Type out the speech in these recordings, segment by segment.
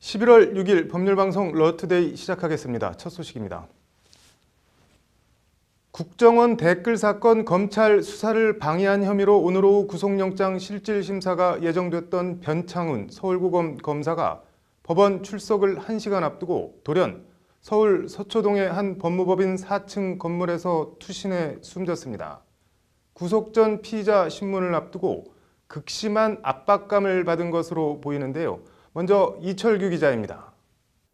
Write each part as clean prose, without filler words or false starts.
11월 6일 법률방송 러투데이 시작하겠습니다. 첫 소식입니다. 국정원 댓글 사건 검찰 수사를 방해한 혐의로 오늘 오후 구속영장 실질심사가 예정됐던 변창훈 서울고검 검사가 법원 출석을 1시간 앞두고 돌연 서울 서초동의 한 법무법인 4층 건물에서 투신해 숨졌습니다. 구속 전 피의자 신문을 앞두고 극심한 압박감을 받은 것으로 보이는데요. 먼저 이철규 기자입니다.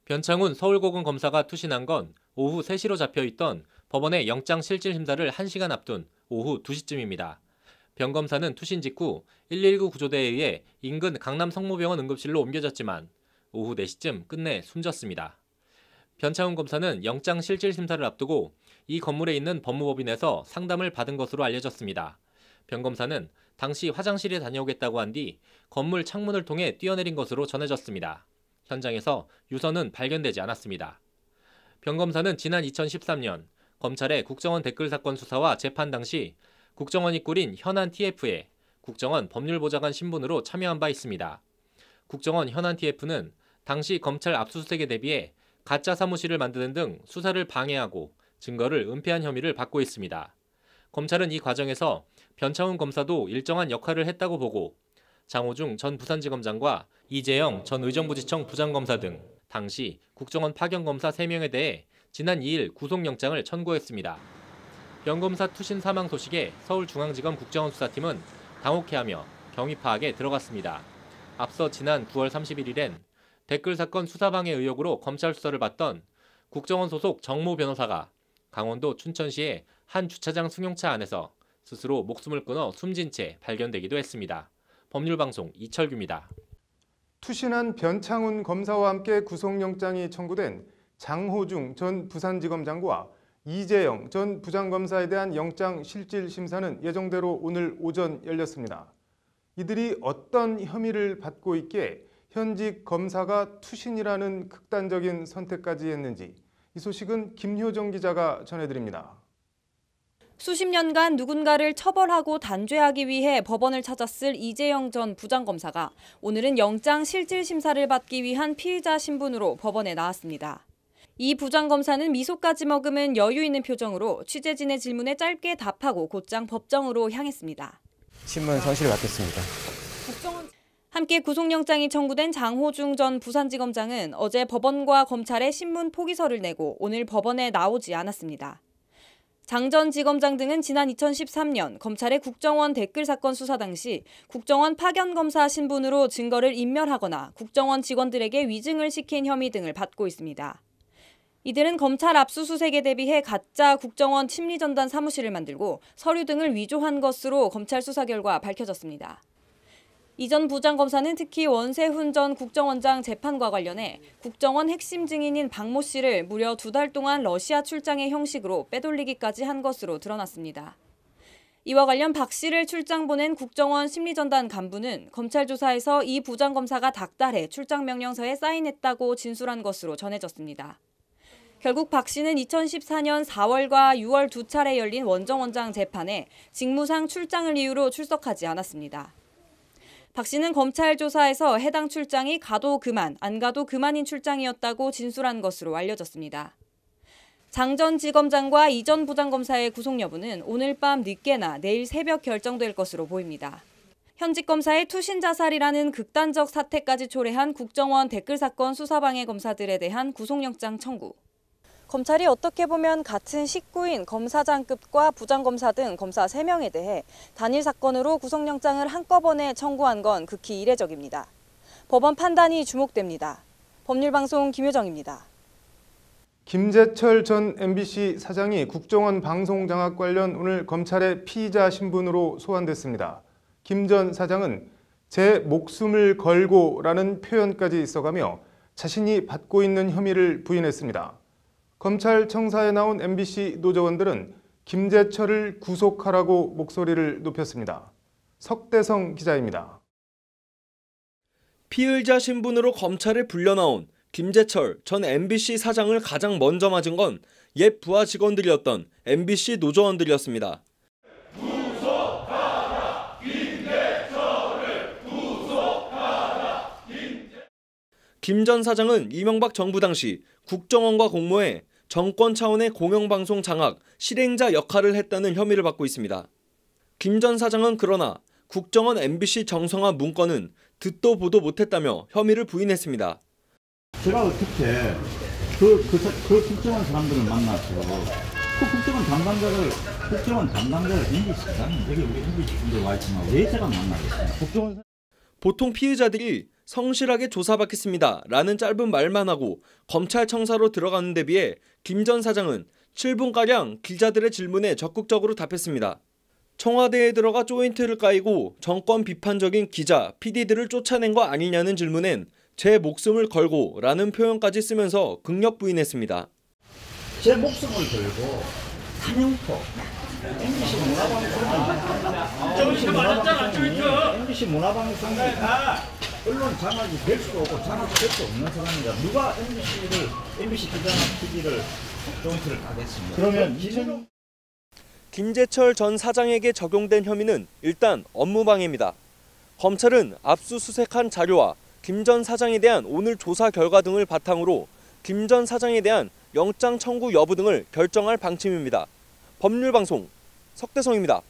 변창훈 서울고검 검사가 투신한 건 오후 3시로 잡혀있던 법원의 영장 실질심사를 1시간 앞둔 오후 2시쯤입니다. 변 검사는 투신 직후 119 구조대에 의해 인근 강남 성모병원 응급실로 옮겨졌지만 오후 4시쯤 끝내 숨졌습니다. 변창훈 검사는 영장 실질심사를 앞두고 이 건물에 있는 법무법인에서 상담을 받은 것으로 알려졌습니다. 변 검사는 당시 화장실에 다녀오겠다고 한 뒤 건물 창문을 통해 뛰어내린 것으로 전해졌습니다. 현장에서 유서는 발견되지 않았습니다. 변 검사는 지난 2013년 검찰의 국정원 댓글 사건 수사와 재판 당시 국정원이 꾸린 현안 TF에 국정원 법률보좌관 신분으로 참여한 바 있습니다. 국정원 현안 TF는 당시 검찰 압수수색에 대비해 가짜 사무실을 만드는 등 수사를 방해하고 증거를 은폐한 혐의를 받고 있습니다. 검찰은 이 과정에서 변창훈 검사도 일정한 역할을 했다고 보고 장호중 전 부산지검장과 이재영 전 의정부지청 부장검사 등 당시 국정원 파견검사 3명에 대해 지난 2일 구속영장을 청구했습니다. 변 검사 투신 사망 소식에 서울중앙지검 국정원 수사팀은 당혹해하며 경위 파악에 들어갔습니다. 앞서 지난 9월 31일엔 댓글 사건 수사방해 의혹으로 검찰 수사를 받던 국정원 소속 정모 변호사가 강원도 춘천시의 한 주차장 승용차 안에서 스스로 목숨을 끊어 숨진 채 발견되기도 했습니다. 법률방송 이철규입니다. 투신한 변창훈 검사와 함께 구속영장이 청구된 장호중 전 부산지검장과 이재영 전 부장검사에 대한 영장 실질심사는 예정대로 오늘 오전 열렸습니다. 이들이 어떤 혐의를 받고 있기에 현직 검사가 투신이라는 극단적인 선택까지 했는지 이 소식은 김효정 기자가 전해드립니다. 수십 년간 누군가를 처벌하고 단죄하기 위해 법원을 찾았을 이재영 전 부장검사가 오늘은 영장 실질심사를 받기 위한 피의자 신분으로 법원에 나왔습니다. 이 부장검사는 미소까지 머금은 여유 있는 표정으로 취재진의 질문에 짧게 답하고 곧장 법정으로 향했습니다. 신문 성실히 맡겠습니다. 함께 구속영장이 청구된 장호중 전 부산지검장은 어제 법원과 검찰에 신문 포기서를 내고 오늘 법원에 나오지 않았습니다. 장 전 지검장 등은 지난 2013년 검찰의 국정원 댓글 사건 수사 당시 국정원 파견검사 신분으로 증거를 인멸하거나 국정원 직원들에게 위증을 시킨 혐의 등을 받고 있습니다. 이들은 검찰 압수수색에 대비해 가짜 국정원 심리전단 사무실을 만들고 서류 등을 위조한 것으로 검찰 수사 결과 밝혀졌습니다. 이 전 부장검사는 특히 원세훈 전 국정원장 재판과 관련해 국정원 핵심 증인인 박모 씨를 무려 2달 동안 러시아 출장의 형식으로 빼돌리기까지 한 것으로 드러났습니다. 이와 관련 박 씨를 출장 보낸 국정원 심리전단 간부는 검찰 조사에서 이 부장검사가 닥달해 출장 명령서에 사인했다고 진술한 것으로 전해졌습니다. 결국 박 씨는 2014년 4월과 6월 2차례 열린 원정원장 재판에 직무상 출장을 이유로 출석하지 않았습니다. 박 씨는 검찰 조사에서 해당 출장이 가도 그만, 안 가도 그만인 출장이었다고 진술한 것으로 알려졌습니다. 장 전 지검장과 이 전 부장검사의 구속 여부는 오늘 밤 늦게나 내일 새벽 결정될 것으로 보입니다. 현직 검사의 투신 자살이라는 극단적 사태까지 초래한 국정원 댓글 사건 수사방해 검사들에 대한 구속영장 청구. 검찰이 어떻게 보면 같은 식구인 검사장급과 부장검사 등 검사 3명에 대해 단일 사건으로 구속영장을 한꺼번에 청구한 건 극히 이례적입니다. 법원 판단이 주목됩니다. 법률방송 김효정입니다. 김재철 전 MBC 사장이 국정원 방송 장악 관련 오늘 검찰의 피의자 신분으로 소환됐습니다. 김 전 사장은 제 목숨을 걸고라는 표현까지 써가며 자신이 받고 있는 혐의를 부인했습니다. 검찰 청사에 나온 MBC 노조원들은 김재철을 구속하라고 목소리를 높였습니다. 석대성 기자입니다. 피의자 신분으로 검찰에 불려나온 김재철 전 MBC 사장을 가장 먼저 맞은 건 옛 부하 직원들이었던 MBC 노조원들이었습니다. 김 전 사장은 이명박 정부 당시 국정원과 공모해 정권 차원의 공영방송 장악, 실행자 역할을 했다는 혐의를 받고 있습니다. 김 전 사장은 그러나 국정원 MBC 정성화 문건은 듣도 보도 못했다며 혐의를 부인했습니다. 제가 어떻게 그 국정원 사람들을 만나서 국정원 담당자를 MBC 사장님 여기 우리 MBC 분들 와 있지만 왜 제가 만나겠습니까? 보통 피의자들이 성실하게 조사받겠습니다 라는 짧은 말만 하고 검찰 청사로 들어가는 데 비해 김 전 사장은 7분가량 기자들의 질문에 적극적으로 답했습니다. 청와대에 들어가 조인트를 까이고 정권 비판적인 기자, PD들을 쫓아낸 거 아니냐는 질문엔 제 목숨을 걸고 라는 표현까지 쓰면서 극력 부인했습니다. 제 목숨을 걸고 사냥터 MBC 문화방송이 언론 장악이 될 수도 없고 장악이 될 수 없는 사람이다. 누가 MBC 기자나 PD를 조인트를 까겠습니까? 그러면 김재철 전 사장에게 적용된 혐의는 일단 업무방해입니다. 검찰은 압수수색한 자료와 김 전 사장에 대한 오늘 조사 결과 등을 바탕으로 김 전 사장에 대한 영장 청구 여부 등을 결정할 방침입니다. 법률방송 석대성입니다.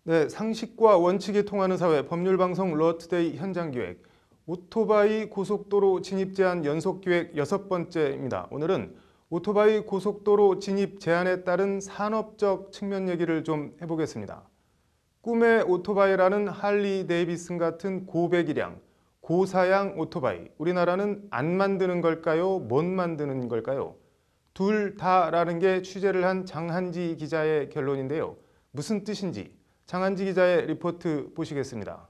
네, 상식과 원칙이 통하는 사회 법률방송 러투데이 현장기획 오토바이 고속도로 진입 제한 연속기획 6번째입니다. 오늘은 오토바이 고속도로 진입 제한에 따른 산업적 측면 얘기를 좀 해보겠습니다. 꿈의 오토바이라는 할리 데이비슨 같은 고배기량, 고사양 오토바이, 우리나라는 안 만드는 걸까요? 못 만드는 걸까요? 둘 다라는 게 취재를 한 장한지 기자의 결론인데요. 무슨 뜻인지 장한지 기자의 리포트 보시겠습니다.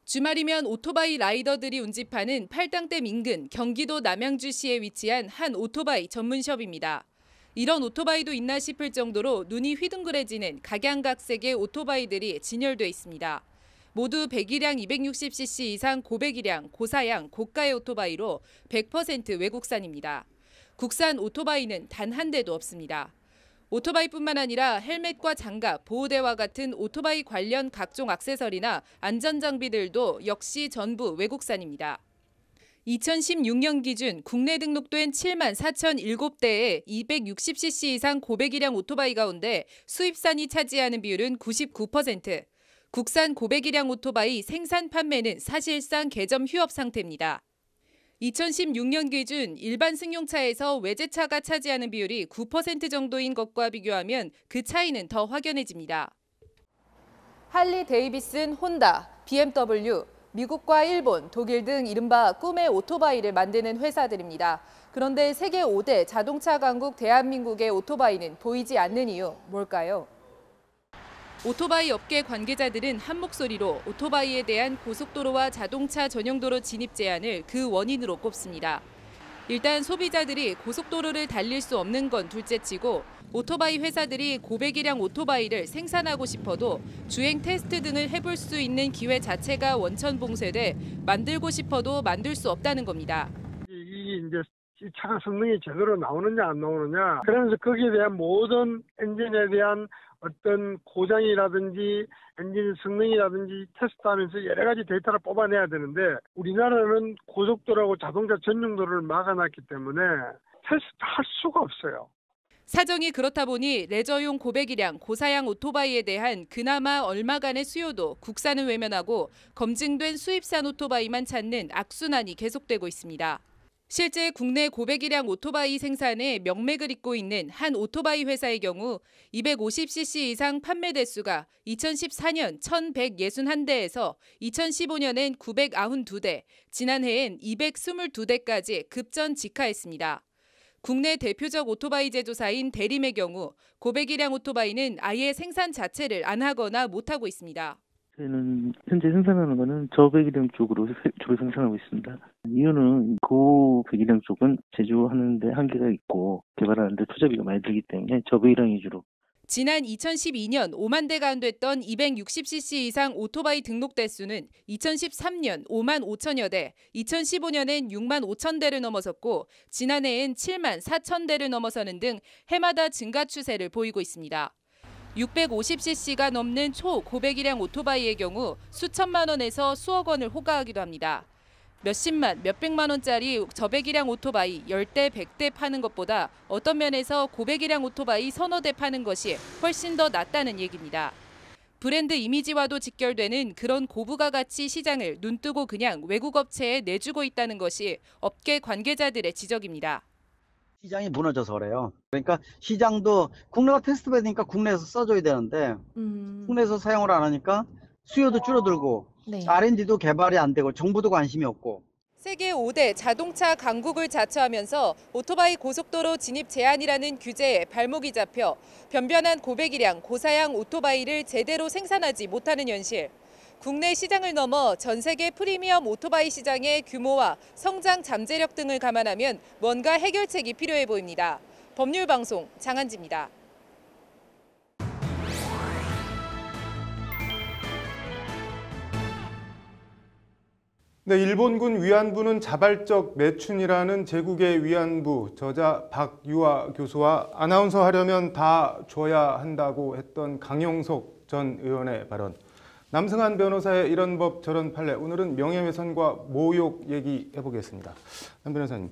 주말이면 오토바이 라이더들이 운집하는 팔당댐 인근 경기도 남양주시에 위치한 한 오토바이 전문숍입니다. 이런 오토바이도 있나 싶을 정도로 눈이 휘둥그레지는 각양각색의 오토바이들이 진열돼 있습니다. 모두 배기량 260cc 이상 고배기량, 고사양, 고가의 오토바이로 100% 외국산입니다. 국산 오토바이는 단 한 대도 없습니다. 오토바이뿐만 아니라 헬멧과 장갑, 보호대와 같은 오토바이 관련 각종 액세서리나 안전장비들도 역시 전부 외국산입니다. 2016년 기준 국내 등록된 7만 4,007대의 260cc 이상 고배기량 오토바이 가운데 수입산이 차지하는 비율은 99%, 국산 고배기량 오토바이 생산 판매는 사실상 개점 휴업 상태입니다. 2016년 기준 일반 승용차에서 외제차가 차지하는 비율이 9% 정도인 것과 비교하면 그 차이는 더 확연해집니다. 할리 데이비슨, 혼다, BMW, 미국과 일본, 독일 등 이른바 꿈의 오토바이를 만드는 회사들입니다. 그런데 세계 5대 자동차 강국 대한민국의 오토바이는 보이지 않는 이유 뭘까요? 오토바이 업계 관계자들은 한 목소리로 오토바이에 대한 고속도로와 자동차 전용도로 진입 제한을 그 원인으로 꼽습니다. 일단 소비자들이 고속도로를 달릴 수 없는 건 둘째치고 오토바이 회사들이 고배기량 오토바이를 생산하고 싶어도 주행 테스트 등을 해볼 수 있는 기회 자체가 원천봉쇄돼 만들고 싶어도 만들 수 없다는 겁니다. 이게 이제 이 차가 성능이 제대로 나오느냐 안 나오느냐, 그러면서 거기에 대한 모든 엔진에 대한 어떤 고장이라든지 엔진 성능이라든지 테스트하면서 여러 가지 데이터를 뽑아내야 되는데 우리나라는 고속도로하고 자동차 전용도로를 막아놨기 때문에 테스트할 수가 없어요. 사정이 그렇다 보니 레저용 고배기량, 고사양 오토바이에 대한 그나마 얼마간의 수요도 국산은 외면하고 검증된 수입산 오토바이만 찾는 악순환이 계속되고 있습니다. 실제 국내 고배기량 오토바이 생산에 명맥을 잇고 있는 한 오토바이 회사의 경우 250cc 이상 판매 대수가 2014년 1,161대에서 2015년엔 992대, 지난해엔 222대까지 급전 직하했습니다. 국내 대표적 오토바이 제조사인 대림의 경우 고배기량 오토바이는 아예 생산 자체를 안 하거나 못하고 있습니다. 저희는 현재 생산하는 거는 저배기량 쪽으로 주로 생산하고 있습니다. 이유는 고배기량 쪽은 제조하는 데 한계가 있고 개발하는 데 투자비가 많이 들기 때문에 저배기량 위주로. 지난 2012년 5만 대가 안됐던 260cc 이상 오토바이 등록 대수는 2013년 5만 5천여 대, 2015년엔 6만 5천 대를 넘어섰고 지난해엔 7만 4천 대를 넘어서는 등 해마다 증가 추세를 보이고 있습니다. 650cc가 넘는 초고배기량 오토바이의 경우 수천만 원에서 수억 원을 호가하기도 합니다. 몇십만, 몇백만 원짜리 저배기량 오토바이 10대, 100대 파는 것보다 어떤 면에서 고배기량 오토바이 서너 대 파는 것이 훨씬 더 낫다는 얘기입니다. 브랜드 이미지와도 직결되는 그런 고부가 가치 시장을 눈뜨고 그냥 외국 업체에 내주고 있다는 것이 업계 관계자들의 지적입니다. 시장이 무너져서 그래요. 그러니까 시장도 국내가 테스트 받으니까 국내에서 써줘야 되는데 국내에서 사용을 안 하니까 수요도 줄어들고 R&D도 개발이 안 되고 정부도 관심이 없고. 세계 5대 자동차 강국을 자처하면서 오토바이 고속도로 진입 제한이라는 규제에 발목이 잡혀 변변한 고배기량, 고사양 오토바이를 제대로 생산하지 못하는 현실. 국내 시장을 넘어 전 세계 프리미엄 오토바이 시장의 규모와 성장 잠재력 등을 감안하면 뭔가 해결책이 필요해 보입니다. 법률방송 장한지입니다. 네, 일본군 위안부는 자발적 매춘이라는 제국의 위안부 저자 박유아 교수와 아나운서 하려면 다 줘야 한다고 했던 강용석 전 의원의 발언. 남승환 변호사의 이런 법 저런 판례. 오늘은 명예훼손과 모욕 얘기해 보겠습니다. 남 변호사님,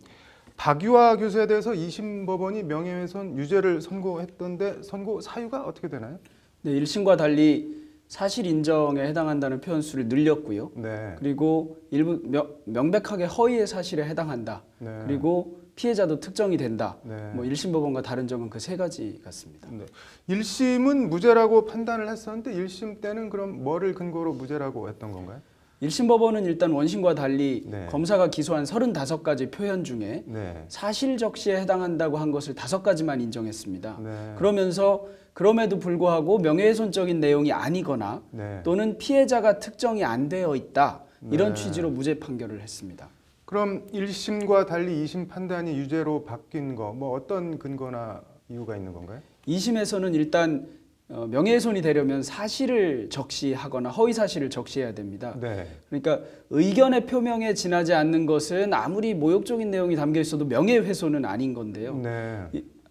박유아 교수에 대해서 2심 법원이 명예훼손 유죄를 선고했던데 선고 사유가 어떻게 되나요? 네, 1심과 달리 사실 인정에 해당한다는 표현수를 늘렸고요. 네. 그리고 일부 명백하게 허위의 사실에 해당한다. 네. 그리고 피해자도 특정이 된다. 네. 뭐 1심 법원과 다른 점은 그 세 가지 같습니다. 네. 1심은 무죄라고 판단을 했었는데 1심 때는 그럼 뭐를 근거로 무죄라고 했던 건가요? 1심 법원은 일단 원심과 달리 네. 검사가 기소한 35가지 표현 중에 네. 사실 적시에 해당한다고 한 것을 5가지만 인정했습니다. 네. 그러면서 그럼에도 불구하고 명예훼손적인 내용이 아니거나 네. 또는 피해자가 특정이 안 되어 있다. 이런 네. 취지로 무죄 판결을 했습니다. 그럼 1심과 달리 2심 판단이 유죄로 바뀐 거 뭐 어떤 근거나 이유가 있는 건가요? 2심에서는 일단 명예훼손이 되려면 사실을 적시하거나 허위 사실을 적시해야 됩니다. 네. 그러니까 의견의 표명에 지나지 않는 것은 아무리 모욕적인 내용이 담겨 있어도 명예훼손은 아닌 건데요. 네.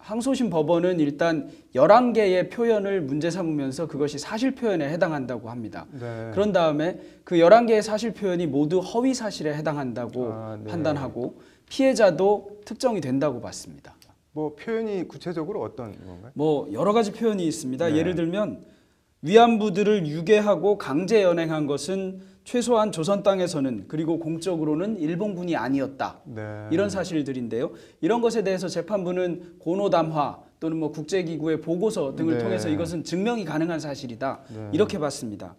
항소심 법원은 일단 11개의 표현을 문제 삼으면서 그것이 사실 표현에 해당한다고 합니다. 네. 그런 다음에 그 11개의 사실 표현이 모두 허위 사실에 해당한다고 네. 판단하고 피해자도 특정이 된다고 봤습니다. 뭐 표현이 구체적으로 어떤 건가요? 뭐 여러 가지 표현이 있습니다. 네. 예를 들면 위안부들을 유괴하고 강제 연행한 것은 최소한 조선 땅에서는 그리고 공적으로는 일본군이 아니었다. 네. 이런 사실들인데요. 이런 것에 대해서 재판부는 고노담화 또는 뭐 국제기구의 보고서 등을 네. 통해서 이것은 증명이 가능한 사실이다. 네. 이렇게 봤습니다.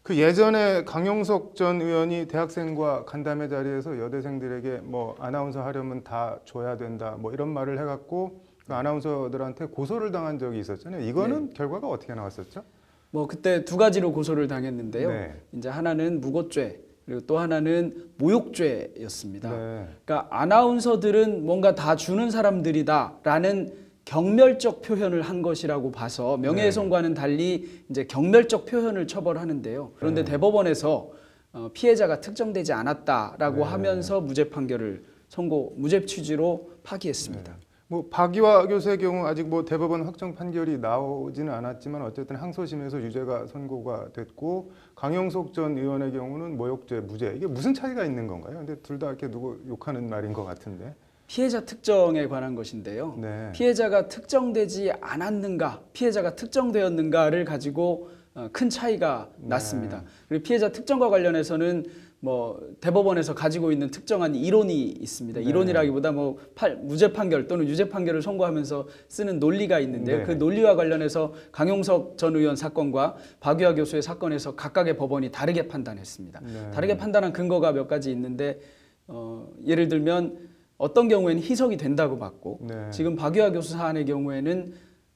그 예전에 강용석 전 의원이 대학생과 간담회 자리에서 여대생들에게 뭐 아나운서 하려면 다 줘야 된다 뭐 이런 말을 해갖고 그 아나운서들한테 고소를 당한 적이 있었잖아요. 이거는 결과가 어떻게 나왔었죠? 뭐 그때 2가지로 고소를 당했는데요. 네. 이제 하나는 무고죄 그리고 또 하나는 모욕죄였습니다. 네. 그러니까 아나운서들은 뭔가 다 주는 사람들이다라는 경멸적 표현을 한 것이라고 봐서 명예훼손과는 달리 이제 경멸적 표현을 처벌하는데요. 그런데 네. 대법원에서 피해자가 특정되지 않았다라고 네. 하면서 무죄 판결을 무죄 취지로 파기했습니다. 네. 뭐 박유아 교수의 경우 아직 뭐 대법원 확정 판결이 나오지는 않았지만 어쨌든 항소심에서 유죄가 선고가 됐고 강용석 전 의원의 경우는 모욕죄 무죄. 이게 무슨 차이가 있는 건가요? 근데 둘 다 이렇게 누구 욕하는 말인 것 같은데. 피해자 특정에 관한 것인데요. 네. 피해자가 특정되지 않았는가, 피해자가 특정되었는가를 가지고 큰 차이가 났습니다. 그리고 피해자 특정과 관련해서는 뭐 대법원에서 가지고 있는 특정한 이론이 있습니다. 네. 이론이라기보다 뭐 무죄 판결 또는 유죄 판결을 선고하면서 쓰는 논리가 있는데요. 네. 그 논리와 관련해서 강용석 전 의원 사건과 박유아 교수의 사건에서 각각의 법원이 다르게 판단했습니다. 네. 다르게 판단한 근거가 몇 가지 있는데 예를 들면 어떤 경우에는 희석이 된다고 봤고 네. 지금 박유아 교수 사안의 경우에는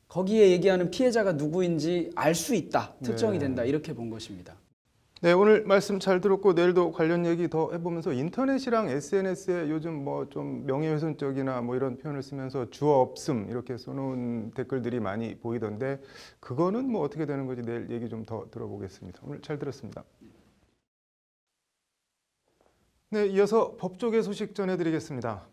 거기에 얘기하는 피해자가 누구인지 알 수 있다, 특정이 네. 된다 이렇게 본 것입니다. 네, 오늘 말씀 잘 들었고 내일도 관련 얘기 더 해보면서 인터넷이랑 SNS에 요즘 뭐 좀 명예훼손적이나 뭐 이런 표현을 쓰면서 주어 없음 이렇게 써놓은 댓글들이 많이 보이던데 그거는 뭐 어떻게 되는 건지 내일 얘기 좀 더 들어보겠습니다. 오늘 잘 들었습니다. 네, 이어서 법조계 소식 전해드리겠습니다.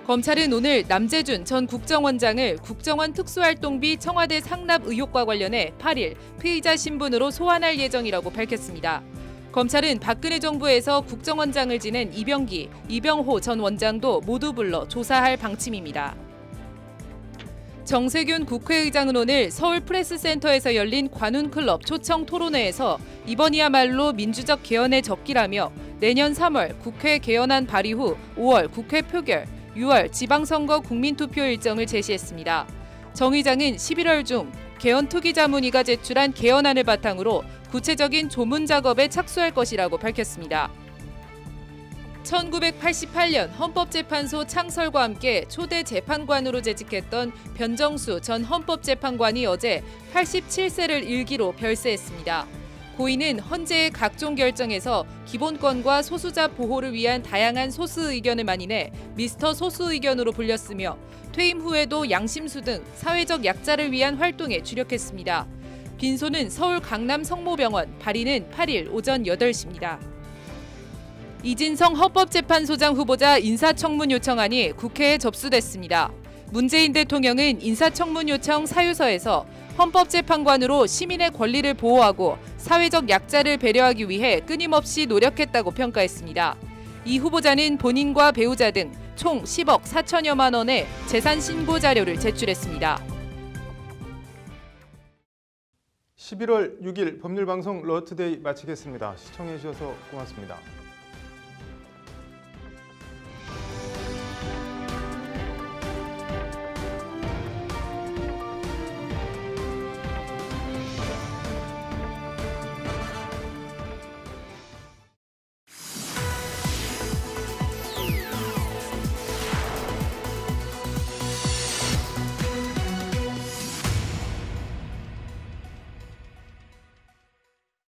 검찰은 오늘 남재준 전 국정원장을 국정원 특수활동비 청와대 상납 의혹과 관련해 8일 피의자 신분으로 소환할 예정이라고 밝혔습니다. 검찰은 박근혜 정부에서 국정원장을 지낸 이병기, 이병호 전 원장도 모두 불러 조사할 방침입니다. 정세균 국회의장은 오늘 서울 프레스센터에서 열린 관훈클럽 초청 토론회에서 이번이야말로 민주적 개헌의 적기라며 내년 3월 국회 개헌안 발의 후 5월 국회 표결, 6월 지방선거 국민투표 일정을 제시했습니다. 정 의장은 11월 중 개헌투기자문위가 제출한 개헌안을 바탕으로 구체적인 조문 작업에 착수할 것이라고 밝혔습니다. 1988년 헌법재판소 창설과 함께 초대 재판관으로 재직했던 변정수 전 헌법재판관이 어제 87세를 일기로 별세했습니다. 고인은 헌재의 각종 결정에서 기본권과 소수자 보호를 위한 다양한 소수 의견을 만인해 미스터 소수 의견으로 불렸으며 퇴임 후에도 양심수 등 사회적 약자를 위한 활동에 주력했습니다. 빈소는 서울 강남 성모병원, 발의는 8일 오전 8시입니다. 이진성 헌법재판소장 후보자 인사청문 요청안이 국회에 접수됐습니다. 문재인 대통령은 인사청문 요청 사유서에서 헌법재판관으로 시민의 권리를 보호하고 사회적 약자를 배려하기 위해 끊임없이 노력했다고 평가했습니다. 이 후보자는 본인과 배우자 등 총 10억 4천여만 원의 재산 신고 자료를 제출했습니다. 11월 6일 법률방송 러투데이 마치겠습니다. 시청해 주셔서 고맙습니다.